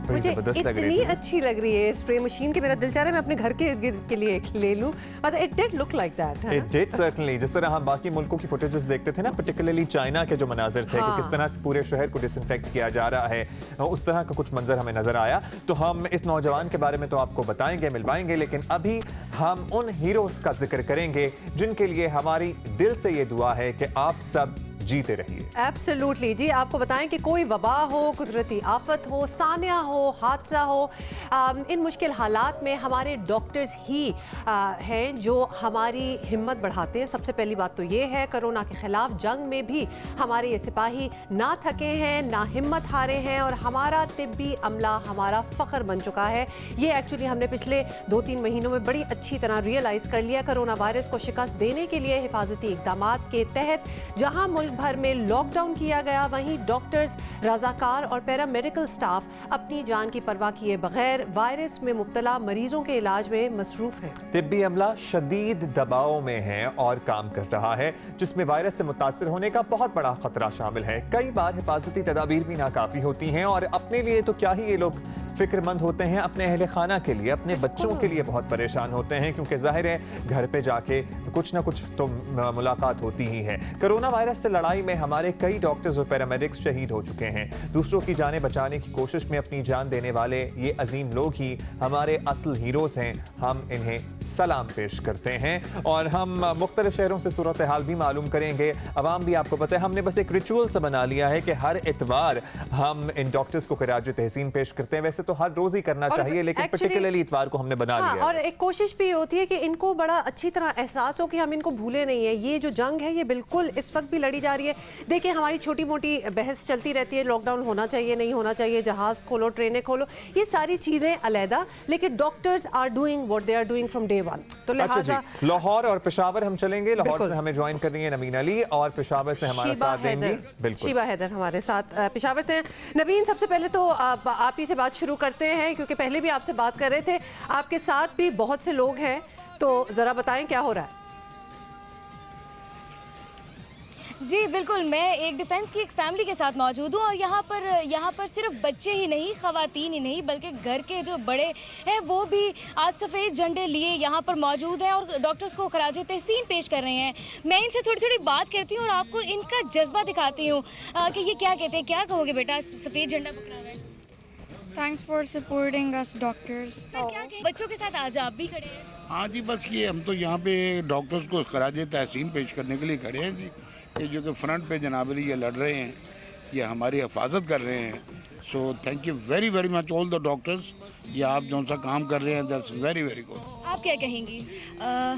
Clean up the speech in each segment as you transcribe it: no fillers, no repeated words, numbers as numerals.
बड़ी जबरदस्त लग रही इतनी थी। अच्छी लग रही है स्प्रे मशीन कि मेरा दिल चाह रहा है मैं अपने घर के इर्द गिर्द के लिए एक ले लूं। और it did look like that. It did certainly। जिस तरह हम बाकी मुल्कों की फुटेजेस देखते थे ना, पर्टिकुलरली चाइना के जो मनाजिर थे कि किस तरह से पूरे शहर को डिसइंफेक्ट किया जा रहा है, उस तरह का कुछ मंजर हमें नजर आया। तो हम इस नौजवान के बारे में तो आपको बताएंगे, मिलवाएंगे, लेकिन अभी हम उन हीरोज का जिक्र करेंगे जिनके लिए हमारी दिल से ये दुआ है कि आप सब जीते रहिए। एब्सोल्युटली जी। आपको बताएं कि कोई वबा हो, कुदरती आफत हो, सानिया हो, हादसा हो, इन मुश्किल हालात में हमारे डॉक्टर्स ही हैं जो हमारी हिम्मत बढ़ाते हैं। सबसे पहली बात तो ये है, कोरोना के खिलाफ जंग में भी हमारे ये सिपाही ना थके हैं, ना हिम्मत हारे हैं, और हमारा तिब्बी अमला हमारा फ़ख्र बन चुका है। ये एक्चुअली हमने पिछले 2-3 महीनों में बड़ी अच्छी तरह रियलाइज़ कर लिया। कोरोना वायरस को शिकस्त देने के लिए हिफाजती इक़दाम के तहत जहाँ मुल्क भर में लॉकडाउन किया गया, वहीं डॉक्टर्स, रज़ाकार और पैरामेडिकल स्टाफ अपनी जान की परवाह किए बगैर वायरस में मुब्तला मरीजों के इलाज में मसरूफ है। तिब्बी अमला शदीद दबाव में है और काम कर रहा है, जिसमें वायरस से मुतासर होने का बहुत बड़ा खतरा शामिल है। कई बार हिफाजती तदाबीर भी नाकाफी होती हैं और अपने लिए तो क्या ही ये लोग फिक्रमंद होते हैं, अपने अहले खाना के लिए, अपने बच्चों के लिए बहुत परेशान होते हैं, क्योंकि जाहिर है घर पे जाके कुछ ना कुछ तो मुलाकात होती ही है। कोरोना वायरस से लड़ाई में हमारे कई डॉक्टर्स और पैरामेडिक्स शहीद हो चुके हैं। दूसरों की जानें बचाने की कोशिश में अपनी जान देने वाले ये अजीम लोग ही हमारे असल हीरोज हैं। हम इन्हें सलाम पेश करते हैं और हम मुख्तलिफ शहरों से सूरत हाल भी मालूम करेंगे। अवाम भी, आपको पता है, हमने बस एक रिचुअल सा बना लिया है कि हर इतवार हम इन डॉक्टर्स को खिराज तहसीन पेश करते हैं। वैसे तो हर रोज ही करना चाहिए, लेकिन पर्टिकुलरली इतवार को हमने बना लिया है। और एक कोशिश भी होती है कि इनको बड़ा अच्छी तरह एहसास हो कि हम इनको भूले नहीं है। ये जो जंग है ये बिल्कुल इस वक्त भी लड़ी जा रही है। देखिए, हमारी छोटी मोटी बहस चलती रहती है, लॉकडाउन होना चाहिए, नहीं होना चाहिए, जहाज खोलो, ट्रेनें खोलो, ये सारी चीजें अलहदा, लेकिन doctors are doing what they are doing from day one. तो लिहाजा लाहौर और पेशावर हम चलेंगे। लाहौर से हमें ज्वाइन कर रही है नवीन अली और पेशावर से हमारा साथ देंगी बिल्कुल शीबा हैदर हमारे साथ पेशावर से। नवीन, सबसे पहले तो आप ही से बात शुरू करते हैं, क्योंकि पहले भी आपसे बात कर रहे थे, आपके साथ भी बहुत से लोग हैं, तो जरा बताएं क्या हो रहा है। जी बिल्कुल, मैं एक डिफेंस की एक फैमिली के साथ मौजूद हूँ और यहाँ पर सिर्फ बच्चे ही नहीं, ख़वातीन ही नहीं, बल्कि घर के जो बड़े हैं वो भी आज सफ़ेद झंडे लिए यहाँ पर मौजूद हैं और डॉक्टर्स को खराज तहसीन पेश कर रहे हैं। मैं इनसे थोड़ी थोड़ी बात करती हूँ और आपको इनका जज्बा दिखाती हूँ कि ये क्या कहते हैं। क्या कहोगे बेटा, सफ़ेद झंडा पकड़ा हुआ है? Thanks for supporting us doctors. क्या बच्चों के साथ आज आप भी खड़े हैं? हाँ जी, बस ये हम तो यहाँ पे डॉक्टर्स को खराज तहसीन पेश करने के लिए खड़े हैं जी। ये जो कि फ्रंट पे जनाब अली ये लड़ रहे हैं, ये हमारी हिफाजत कर रहे हैं। So thank you very very much all the doctors. ये आप जो सा काम कर रहे हैं, दैट्स वेरी वेरी गुड। आप क्या कहेंगी?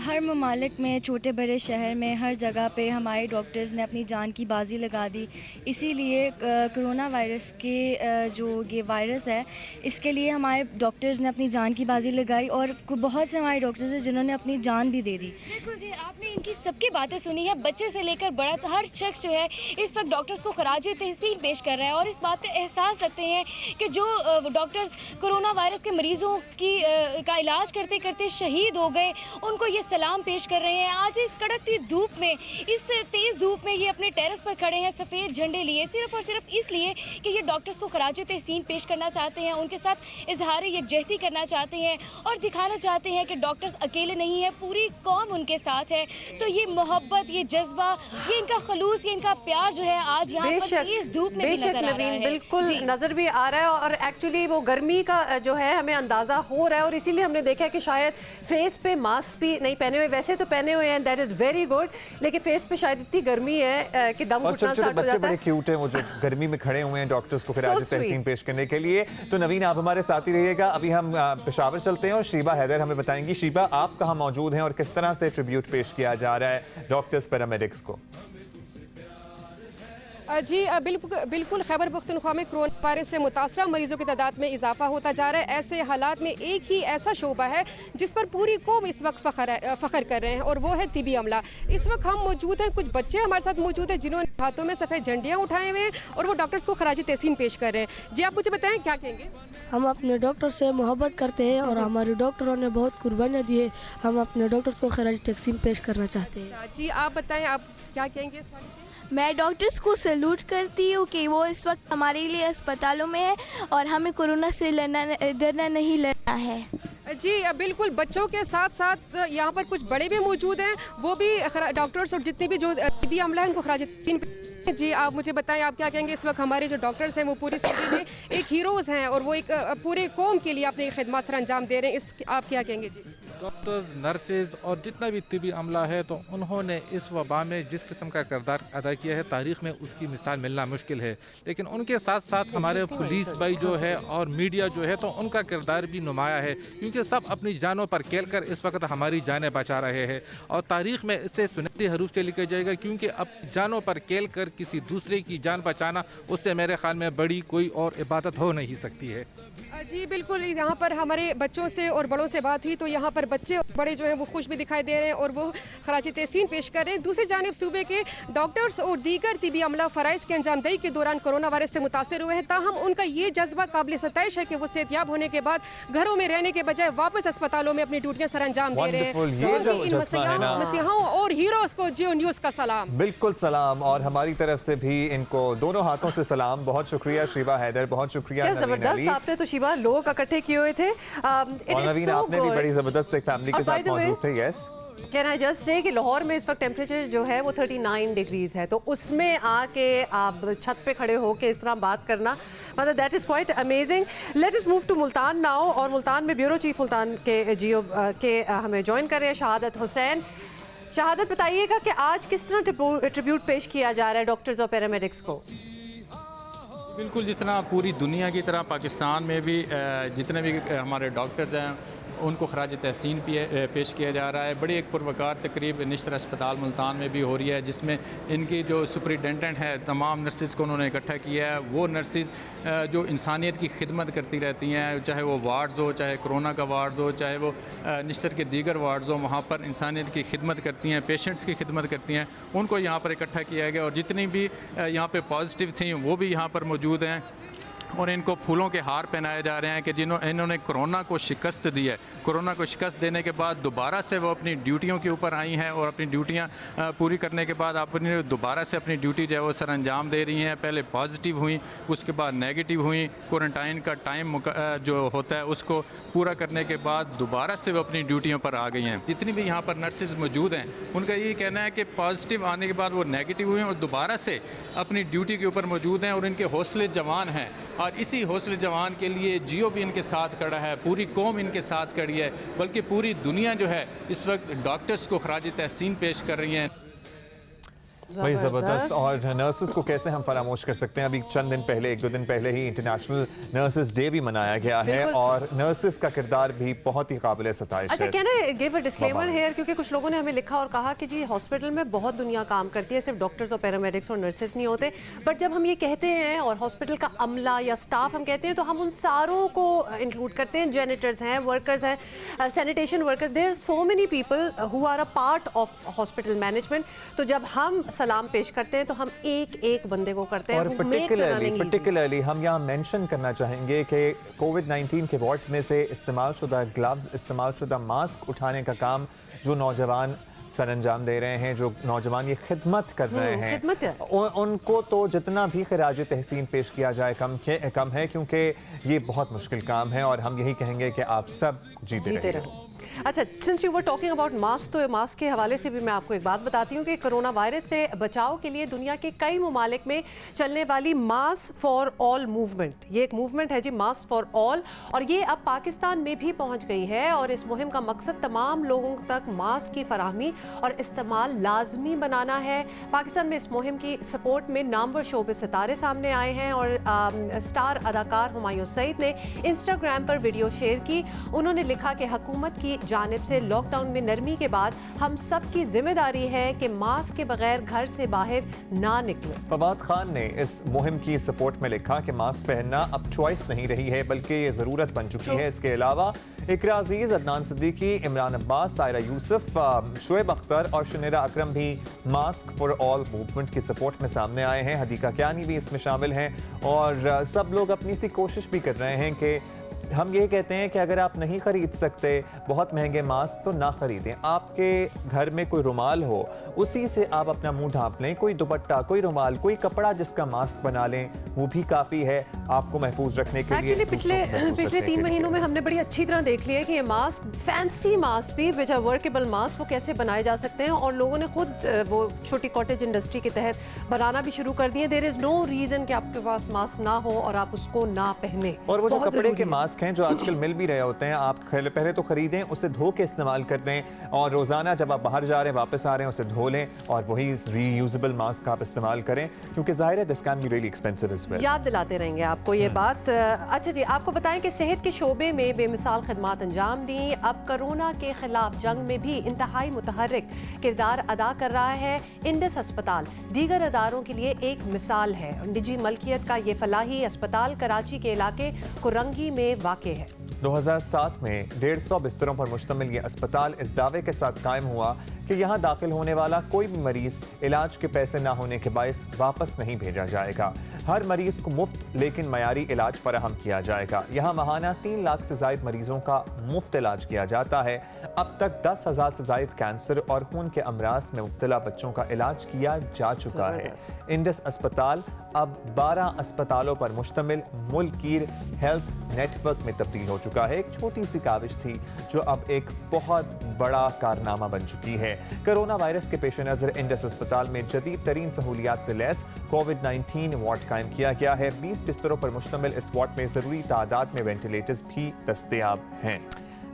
हर ममालिक में, छोटे बड़े शहर में, हर जगह पे हमारे डॉक्टर्स ने अपनी जान की बाजी लगा दी। इसीलिए कोरोना वायरस के जो ये वायरस है, इसके लिए हमारे डॉक्टर्स ने अपनी जान की बाजी लगाई और बहुत से हमारे डॉक्टर्स हैं जिन्होंने अपनी जान भी दे दी। बिल्कुल जी, आपने इनकी सबकी बातें सुनी है, बच्चे से लेकर बड़ा तो हर शख्स जो है इस वक्त डॉक्टर्स को खराज तहसीन पेश कर रहा है और इस बात का एहसास रखते हैं कि जो डॉक्टर्स कोरोना वायरस के मरीजों का इलाज करते करते शहीद हो गए, उनको ये सलाम पेश कर रहे हैं। आज इस कड़कती धूप में, इस तेज़ धूप में ये अपने टेरेस पर खड़े हैं सफ़ेद झंडे लिए, सिर्फ और सिर्फ इसलिए कि ये डॉक्टर्स को खराज तहसीन पेश करना चाहते हैं, उनके साथ इजहार यकजहती करना चाहते हैं और दिखाना चाहते हैं कि डॉक्टर्स अकेले नहीं है, पूरी कौम उनके साथ है। तो ये मोहब्बत, ये जज्बा, ये इनका खलूस, ये इनका प्यार जो है आज यहाँ पर इस धूप में भी नजर आ रहा है। बिल्कुल नजर भी आ रहा है और एक्चुअली वो गर्मी का जो है हमें अंदाजा हो रहा है और इसीलिए हमने देखा है कि शायद फेस पे मास्क भी नहीं पहने हुए, वैसे तो पहने हुए हैं, दैट इज वेरी गुड, लेकिन फेस पे शायद इतनी गर्मी है कि दम घुटना स्टार्ट हो जाता है। बड़े क्यूट हैं वो जो गर्मी में खड़े हुए हैं डॉक्टर्स को खिराज तहसीन पेश करने के लिए। तो नवीन, आप हमारे साथ ही रहिएगा। अभी हम पेशावर चलते हैं और शीबा हैदर हमें बताएंगी। शीबा, आप कहाँ मौजूद हैं और किस तरह से ट्रिब्यूट पेश किया जा रहा है डॉक्टर्स पैरामेडिक्स को? जी बिल्कुल खैबर पख्तूनख्वा में कोरोना वायरस से मुतासरा मरीजों की तादाद में इजाफा होता जा रहा है। ऐसे हालात में एक ही ऐसा शोबा है जिस पर पूरी कौम इस वक्त फ़ख्र कर रहे हैं और वो है तिबी अमला। इस वक्त हम मौजूद हैं, कुछ बच्चे हमारे साथ मौजूद हैं जिन्होंने हाथों में सफ़ेद झंडियाँ उठाए हुए हैं और वो डॉक्टर्स को खराज तहसीन पेश कर रहे हैं। जी, आप मुझे बताएं क्या कहेंगे? हम अपने डॉक्टर से मोहब्बत करते हैं और हमारे डॉक्टरों ने बहुत कुर्बानियाँ दी है। हम अपने डॉक्टर्स को खराज तहसीन पेश करना चाहते हैं। जी, आप बताएं, आप क्या कहेंगे इस वाले से? मैं डॉक्टर्स को सैल्यूट करती हूँ कि वो इस वक्त हमारे लिए अस्पतालों में है और हमें कोरोना से डरना नहीं लड़ना है। जी बिल्कुल, बच्चों के साथ साथ यहाँ पर कुछ बड़े भी मौजूद हैं, वो भी डॉक्टर्स और जितने भी जो तिब्बी अमला है उनको खराज तहसीन। जी आप मुझे बताएं, आप क्या कहेंगे? इस वक्त हमारे जो डॉक्टर्स हैं वो पूरी सूबे में एक हीरोज़ हैं और वो एक पूरे कौम के लिए अपनी खिदमत सर अंजाम दे रहे हैं, इस आप क्या कहेंगे? जी डॉक्टर्स, नर्सेज और जितना भी तिब्बी अमला है, तो उन्होंने इस वबा में जिस किस्म का किरदार अदा किया है, तारीख़ में उसकी मिसाल मिलना मुश्किल है। लेकिन उनके साथ साथ हमारे पुलिस भाई जो है और मीडिया जो है, तो उनका किरदार भी नुमाया है, क्योंकि सब अपनी जानों पर खेल कर इस वक्त हमारी जानें बचा रहे हैं और तारीख़ में इससे सुनहरे हरूफ से लिखा जाएगा, क्योंकि अब जानों पर खेल कर किसी दूसरे की जान बचाना, उससे मेरे ख्याल में बड़ी कोई और इबादत हो नहीं सकती है। जी बिल्कुल, यहाँ पर हमारे बच्चों से और बड़ों से बात हुई तो यहाँ पर बच्चे और बड़े जो हैं वो खुश भी दिखाई दे रहे हैं और वो खराज तहसीन पेश कर रहे हैं। दूसरी जानिब सूबे के डॉक्टर्स और दीगर तिबी अमला फ़राइज़ के अंजामदही के दौरान कोरोना वायरस से मुतासर हुए हैं, ताहम उनका ये जज्बा काबिल सताइश है कि वो सेहतयाब होने के बाद घरों में रहने के बजाय वापस अस्पतालों में अपनी ड्यूटियाँ सर अंजाम दे रहे हैं। तो इन मसीहाओं और हीरोज़ को जियो न्यूज़ का सलाम। बिल्कुल सलाम, और हमारी तरफ से भी इनको दोनों हाथों से सलाम। बहुत शुक्रिया शिबा हैदर, बहुत शुक्रिया जबरदस्त आपने तो शिबा लोग इकट्ठे किए हुए थे। और नवीन आपने भी बड़ी जबरदस्त एक फैमिली के साथ मौजूद थे। Yes, can I just say कि लाहौर में इस वक्त टेम्परेचर जो है वो 39 डिग्रीज है, तो उसमें आके आप छत पे खड़े होके इस तरह बात करना, मतलब that is quite amazing. Let us move to Multan now, और मुल्तान में ब्यूरो चीफ मुल्तान के जियो के हमें ज्वाइन कर रहे हैं शहादत हुसैन। शहादत, बताइएगा कि आज किस तरह ट्रिब्यूट पेश किया जा रहा है डॉक्टर्स और पैरामेडिक्स को? बिल्कुल, जिस तरह पूरी दुनिया की तरह पाकिस्तान में भी जितने भी हमारे डॉक्टर्स हैं उनको खराज तहसीन पेश किया जा रहा है। बड़ी एक पुरवकार तकरीब निश्तर अस्पताल मुल्तान में भी हो रही है, जिसमें इनकी जो सुपरिटेंडेंट है तमाम नर्सिस को उन्होंने इकट्ठा किया है। वो नर्सिस जो इंसानियत की खिदमत करती रहती हैं, चाहे वो वार्ड्स हो, चाहे कोरोना का वार्ड हो, चाहे वो निश्तर के दीगर वार्ड्स हो, वहाँ पर इंसानियत की खिदमत करती हैं, पेशेंट्स की खिदमत करती हैं, उनको यहाँ पर इकट्ठा किया गया। और जितनी भी यहाँ पर पॉजिटिव थी वो भी यहाँ पर मौजूद हैं और इनको फूलों के हार पहनाए जा रहे हैं कि इन्होंने कोरोना को शिकस्त दी है। कोरोना को शिकस्त देने के बाद दोबारा से वो अपनी ड्यूटियों के ऊपर आई हैं और अपनी ड्यूटियां पूरी करने के बाद अपनी दोबारा से अपनी ड्यूटी जो है वो सर अंजाम दे रही हैं। पहले पॉजिटिव हुई, उसके बाद नेगेटिव हुई। क्वारंटाइन का टाइम जो होता है उसको पूरा करने के बाद दोबारा से वो अपनी ड्यूटियों पर आ गई हैं। जितनी भी यहाँ पर नर्सेज मौजूद हैं उनका यही कहना है कि पॉजिटिव आने के बाद वो नेगेटिव हुई और दोबारा से अपनी ड्यूटी के ऊपर मौजूद हैं और इनके हौसले जवान हैं। और इसी हौसले जवान के लिए जियो भी इनके साथ खड़ा है, पूरी कौम इनके साथ खड़ी है, बल्कि पूरी दुनिया जो है इस वक्त डॉक्टर्स को खराज तहसीन पेश कर रही हैं। भाई ज़बरदस्त। और नर्सेस को कैसे हम फरामोश कर सकते हैं? अभी चंद दिन पहले, 1-2 दिन पहले ही इंटरनेशनल नर्सेस डे भी मनाया गया है और नर्सेस का किरदार भी बहुत ही काबिल सताइश है। अच्छा, can I give a disclaimer here, क्योंकि कुछ लोगों ने हमें लिखा और कहा कि जी हॉस्पिटल में बहुत दुनिया काम करती है, सिर्फ डॉक्टर्स और पैरामेडिक्स और नर्सेस नहीं होते। बट जब हम ये कहते हैं और हॉस्पिटल का अमला या स्टाफ हम कहते हैं तो हम उन सारों को इंक्लूड करते हैं। जेनिटर्स हैं, वर्कर्स हैं, sanitation workers, there are so many people who are a part of hospital management. तो जब हम सलाम पेश करते हैं तो हम एक एक बंदे को करते हैं। और पर्टिकुलरली हम यहाँ मेंशन करना चाहेंगे कि कोविड-19 के वार्ड्स में से इस्तेमाल शुदा ग्लव्स, इस्तेमाल शुदा मास्क उठाने का काम जो नौजवान सर अंजाम दे रहे हैं, जो नौजवान ये खिदमत कर रहे हैं, उनको तो जितना भी खराज तहसीन पेश किया जाए कम है, क्योंकि ये बहुत मुश्किल काम है और हम यही कहेंगे कि आप सब जीते रहो। अच्छा, since you were talking about mask, तो मास्क के हवाले से भी मैं आपको एक बात बताती हूँ कि कोरोना वायरस से बचाव के लिए दुनिया के कई ममालिक में चलने वाली मास्क फॉर ऑल मूवमेंट, ये एक मूवमेंट है जी, मास्क फॉर ऑल, और ये अब पाकिस्तान में भी पहुँच गई है। और इस मुहिम का मकसद तमाम लोगों तक मास्क की फराहमी और इस्तेमाल लाजमी बनाना है। पाकिस्तान में इस मुहिम की सपोर्ट में नामवर शोबे सितारे सामने आए हैं और स्टार अदाकार हुमायूं सईद ने इंस्टाग्राम पर वीडियो शेयर की। उन्होंने लिखा कि हुकूमत की जानिब से लॉकडाउन में नरमी के बाद हम सब की जिम्मेदारी है कि मास्क के बगैर घर से बाहर ना निकले। फवाद खान ने इस मुहिम की सपोर्ट में लिखा कि मास्क पहनना अब चॉइस नहीं रही है बल्कि ये ज़रूरत बन चुकी है। इसके अलावा इकरा अजीज, अदनान सिद्दीकी, इमरान अब्बास, सायरा यूसुफ, शुएब अख्तर और शनीरा अकरम भी मास्क फॉर ऑल मूवमेंट की सपोर्ट में सामने आए हैं। हदीका कियानी भी इसमें शामिल हैं और सब लोग अपनी सी कोशिश भी कर रहे हैं कि हम ये कहते हैं कि अगर आप नहीं खरीद सकते बहुत महंगे मास्क तो ना खरीदें। आपके घर में कोई रुमाल हो, उसी से आप अपना मुंह ढांप लें। कोई दुपट्टा, कोई रुमाल, कोई कपड़ा जिसका मास्क बना लें, वो भी काफ़ी है आपको महफूज रखने के लिए। एक्चुअली पिछले 3 महीनों में हमने बड़ी अच्छी तरह देख लिया कि ये मास्क, फैंसी मास्क भी विच आर वर्केबल मास्क, वो कैसे बनाए जा सकते हैं और लोगों ने खुद वो छोटी कॉटेज इंडस्ट्री के तहत बनाना भी शुरू कर दिए। देयर इज नो रीजन कि आपके पास मास्क ना हो और आप उसको ना पहने। और वो जो कपड़े के मास्क हैं जो आजकल मिल भी रहे होते हैं, आप पहले तो खरीदें, उसे धो के इस्तेमाल कर लें और रोजाना जब आप बाहर जा रहे हैं वापस आ रहे हैं उसे धो लें और वही रीयूजेबल मास्क आप इस्तेमाल करें, क्योंकि जाहिर है this can be really expensive as well. याद दिलाते रहेंगे आपको ये बात। अच्छा जी, आपको बताएं कि सेहत के शोबे में बेमिसाल खदमात अंजाम दी। अब कोरोना के खिलाफ जंग में भी इंतहाई मुतहर्रिक किरदार अदा कर रहा है इंडस अस्पताल। दीगर अदारों के लिए एक मिसाल है। निजी मलकियत का ये फलाही अस्पताल कराची के इलाके कुरंगी में वाक़े है। 2007 में 150 बिस्तरों पर मुश्तमिल ये अस्पताल इस दावे के साथ कायम हुआ कि यहाँ दाखिल होने वाला कोई भी मरीज इलाज के पैसे ना होने के बायस वापस नहीं भेजा जाएगा। हर मरीज को मुफ्त लेकिन मयारी इलाज फराहम किया जाएगा। यहाँ माहाना 3 लाख से जायद मरीजों का मुफ्त इलाज किया जाता है। अब तक 10,000 से जायद कैंसर और खून के अमराज में मुब्तला बच्चों का इलाज किया जा चुका है। इंडस अस्पताल अब 12 अस्पतालों पर मुश्तमिल मुल्कीर हेल्थ नेटवर्क में तब्दील हो चुका है। एक छोटी सी काविश थी जो अब एक बहुत बड़ा कारनामा बन चुकी है। कोरोना वायरस के पेश नज़र इंडस अस्पताल में जदीद तरीन सहूलियात से लैस कोविड-19 वार्ड कायम किया गया है। 20 बिस्तरों पर मुश्तमिल इस वार्ड में ज़रूरी तादाद में वेंटिलेटर्स भी दस्तयाब हैं।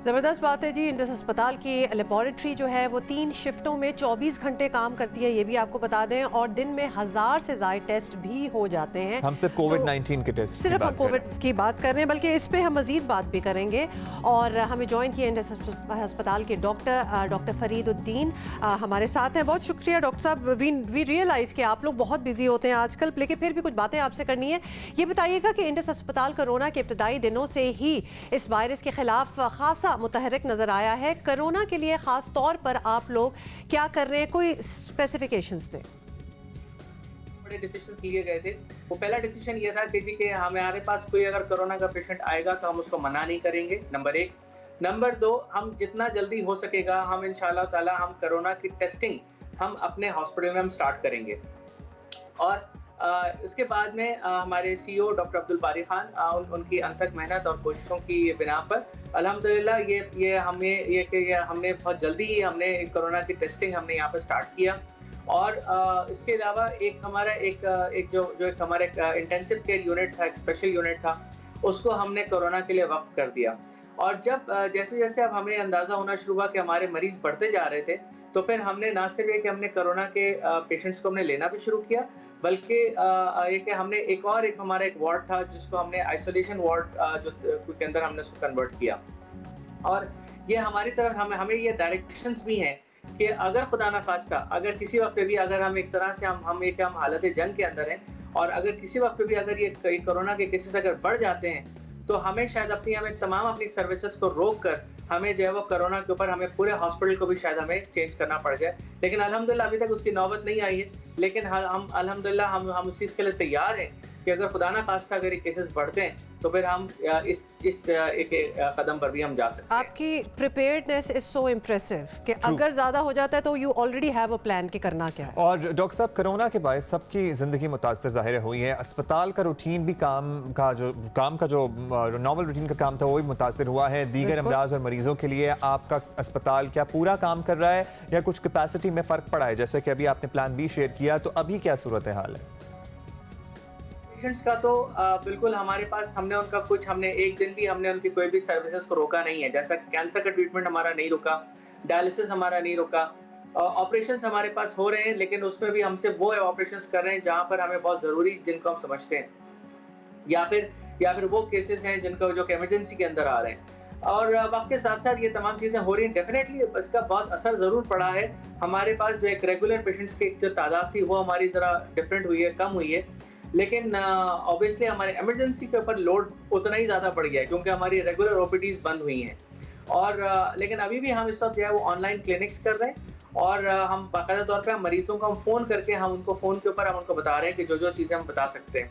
ज़बरदस्त बात है जी। इंडस अस्पताल की लेबॉरेटरी जो है वो 3 शिफ्टों में 24 घंटे काम करती है, ये भी आपको बता दें, और दिन में 1000 से ज़ायद टेस्ट भी हो जाते हैं। हम सिर्फ कोविड-19 के टेस्ट सिर्फ हम कोविड की बात कर रहे हैं, बल्कि इस पे हम मजीद बात भी करेंगे। और हमें ज्वाइन किया इंडस अस्पताल के डॉक्टर फरीदुद्दीन हमारे साथ हैं। बहुत शुक्रिया डॉक्टर साहब। वी रियलाइज़ कि आप लोग बहुत बिजी होते हैं आजकल, लेकिन फिर भी कुछ बातें आपसे करनी है। ये बताइएगा कि इंडस अस्पताल कोरोना के इब्तदाई दिनों से ही इस वायरस के खिलाफ खासा मुतहर्रिक नजर आया है। कोरोना के लिए खास तौर पर आप लोग क्या कर रहे हैं, कोई स्पेसिफिकेशंस दें। बड़े डिसीजंस लिए गए थे। वो पहला डिसीजन ये था कि जी के हमारे पास कोई अगर कोरोना का पेशेंट आएगा तो हम उसको मना नहीं करेंगे, नंबर 1। नंबर 2, हम जितना जल्दी हो सकेगा हम इंशाल्लाह ताला हम कोरोना की टेस्टिंग हम अपने हॉस्पिटल में हम स्टार्ट करेंगे। और इसके बाद में हमारे CEO डॉक्टर अब्दुल बारी खान उनकी अनथक मेहनत और कोशिशों की बिना पर अल्हम्दुलिल्लाह हमने बहुत जल्दी ही हमने कोरोना की टेस्टिंग हमने यहाँ पर स्टार्ट किया। और इसके अलावा एक हमारा एक हमारा इंटेंसिव केयर यूनिट था, एक स्पेशल यूनिट था, उसको हमने कोरोना के लिए वक्फ कर दिया। और जब जैसे जैसे अब हमें अंदाज़ा होना शुरू हुआ कि हमारे मरीज़ बढ़ते जा रहे थे, तो फिर हमने ना सिर्फ ये कि हमने कोरोना के पेशेंट्स को हमने लेना भी शुरू किया, बल्कि ये कि हमने हमारा एक वार्ड था जिसको हमने आइसोलेशन वार्ड के अंदर हमने उसको कन्वर्ट किया। और ये हमारी तरफ हमें ये डायरेक्शंस भी हैं कि अगर खुदा ना खास्ता अगर किसी वक्त भी अगर हम एक तरह से हम हालत जंग के अंदर हैं और अगर किसी वक्त भी अगर ये कोरोना के केसेस अगर बढ़ जाते हैं, तो हमें शायद हमें तमाम अपनी सर्विसेज को रोक कर हमें जो है वो कोरोना के ऊपर हमें पूरे हॉस्पिटल को भी शायद हमें चेंज करना पड़ जाए। लेकिन अल्हम्दुलिल्लाह अभी तक उसकी नौबत नहीं आई है। लेकिन हम अल्हम्दुलिल्लाह हम उस चीज़ के लिए तैयार हैं कि अगर खुदा ना खास्ता अगर ये केसेस बढ़ते हैं तो फिर हम इस एक कदम पर भी हम जा सकते हैं। आपकी प्रिपेयर्डनेस इज सो इम्प्रेसिव कि अगर ज़्यादा हो जाता है तो you already have a plan कि करना क्या है। और डॉक्टर साहब, कोरोना के बायस सबकी ज़िंदगी मुतासर ज़ाहिर हुई है। अस्पताल का रूटीन भी काम का जो नॉर्मल रूटीन का काम था वो भी मुतासर हुआ है। दीगर अमराज और मरीजों के लिए आपका अस्पताल क्या पूरा काम कर रहा है या कुछ कैपेसिटी में फ़र्क पड़ा है? जैसे कि अभी आपने प्लान बी शेयर किया, तो अभी क्या सूरत हाल है? पेशेंट्स का तो बिल्कुल हमारे पास हमने एक दिन भी हमने उनकी कोई भी सर्विसेज को रोका नहीं है। जैसा कैंसर का ट्रीटमेंट हमारा नहीं रुका, डायलिसिस हमारा नहीं रुका, ऑपरेशंस हमारे पास हो रहे हैं, लेकिन उसमें भी हमसे वो ऑपरेशंस कर रहे हैं जहां पर हमें बहुत ज़रूरी, जिनको हम समझते हैं, या फिर वो केसेस हैं जिनको जो इमरजेंसी के अंदर आ रहे हैं। और वक्त के साथ साथ ये तमाम चीज़ें हो रही हैं। डेफिनेटली इसका बहुत असर ज़रूर पड़ा है। हमारे पास जो एक रेगुलर पेशेंट्स की जो तादाद थी वो हमारी ज़रा डिफरेंट हुई है, कम हुई है, लेकिन ऑब्वियसली हमारे इमरजेंसी के ऊपर लोड उतना ही ज़्यादा बढ़ गया है क्योंकि हमारी रेगुलर OPDs बंद हुई हैं। और लेकिन अभी भी हम इस वक्त जो है वो ऑनलाइन क्लिनिक्स कर रहे हैं और हम बाकायदा तौर पे हम मरीजों को हम फ़ोन करके हम उनको फ़ोन के ऊपर हम उनको बता रहे हैं कि जो चीज़ें हम बता सकते हैं।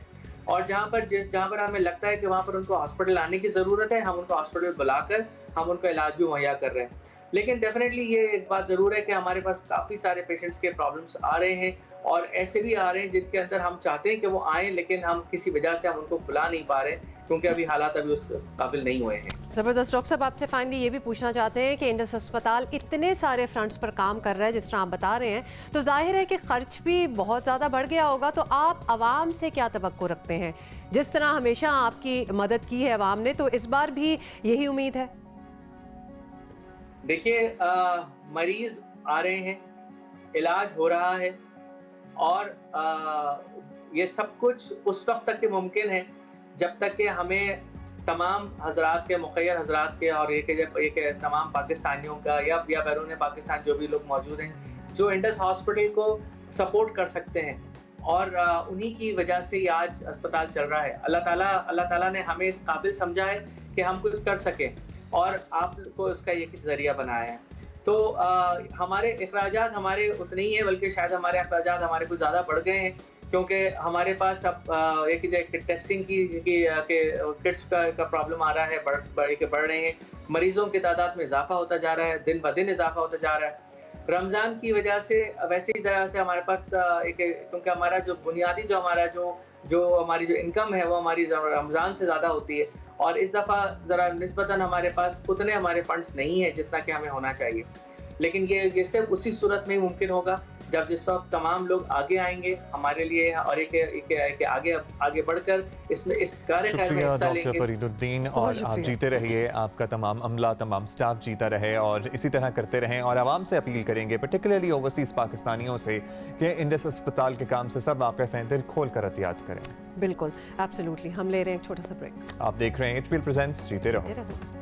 और जहाँ पर हमें लगता है कि वहाँ पर उनको हॉस्पिटल आने की ज़रूरत है, हम उनको हॉस्पिटल बुलाकर हम उनका इलाज भी मुहैया कर रहे हैं। लेकिन डेफिनेटली ये एक बात ज़रूर है कि हमारे पास काफ़ी सारे पेशेंट्स के प्रॉब्लम्स आ रहे हैं और ऐसे भी आ रहे हैं जिनके अंदर हम चाहते हैं कि वो आएँ, लेकिन हम किसी वजह से हम उनको बुला नहीं पा रहे क्योंकि अभी हालात अभी उस काबिल नहीं हुए हैं। ज़बरदस्त। डॉक्टर साहब, आपसे फाइनली ये भी पूछना चाहते हैं कि इंडस अस्पताल इतने सारे फ्रंट्स पर काम कर रहा है जिस तरह आप बता रहे हैं, तो जाहिर है कि खर्च भी बहुत ज़्यादा बढ़ गया होगा। तो आप आवाम से क्या तवक्को रखते हैं? जिस तरह हमेशा आपकी मदद की है आवाम ने, तो इस बार भी यही उम्मीद है? देखिए, मरीज आ रहे हैं, इलाज हो रहा है और ये सब कुछ उस वक्त तक के मुमकिन है जब तक कि हमें तमाम हजरात के, मुखैर हजरात के और एक तमाम पाकिस्तानियों का या बैरून पाकिस्तान जो भी लोग मौजूद हैं जो इंडस हॉस्पिटल को सपोर्ट कर सकते हैं, और उन्हीं की वजह से ही आज अस्पताल चल रहा है। अल्लाह ताला ने हमें इस काबिल समझा है कि हम कुछ कर सकें और आपको इसका एक जरिया बनाया है। तो हमारे अखराजात हमारे उतने ही हैं, बल्कि शायद हमारे अखराजात हमारे कुछ ज़्यादा बढ़ गए हैं क्योंकि हमारे पास अब एक टेस्टिंग की किट्स का प्रॉब्लम आ रहा है, बढ़ रहे हैं, मरीज़ों की तादाद में इजाफा होता जा रहा है, दिन ब दिन इजाफा होता जा रहा है। रमज़ान की वजह से वैसे ही तरह से हमारे पास क्योंकि हमारा जो बुनियादी जो हमारी जो इनकम है वो हमारी रमज़ान से ज़्यादा होती है और इस दफ़ा ज़रा निस्बतन हमारे पास उतने हमारे फंड्स नहीं है जितना कि हमें होना चाहिए। लेकिन ये सिर्फ उसी सूरत में ही मुमकिन होगा जब जिस वक्त तमाम लोग आगे आएंगे हमारे लिए और एक आगे बढ़कर इस कार्य में हिस्सा लेंगे। डॉक्टर फरीदुद्दीन, और आप जीते रहिए, आपका तमाम अमला, तमाम स्टाफ जीता रहे और इसी तरह करते रहें। और आवाम से अपील करेंगे, पर्टिकुलरली ओवरसीज़ पाकिस्तानियों से, कि इंडस अस्पताल के काम से सब वाकिफ़ हैं, दिल खोल कर एहतियात करें। बिल्कुल, एब्सोल्युटली। हम ले रहे हैं एक छोटा सा ब्रेक। आप देख रहे हैं HPL प्रेजेंट्स, जीते रहो।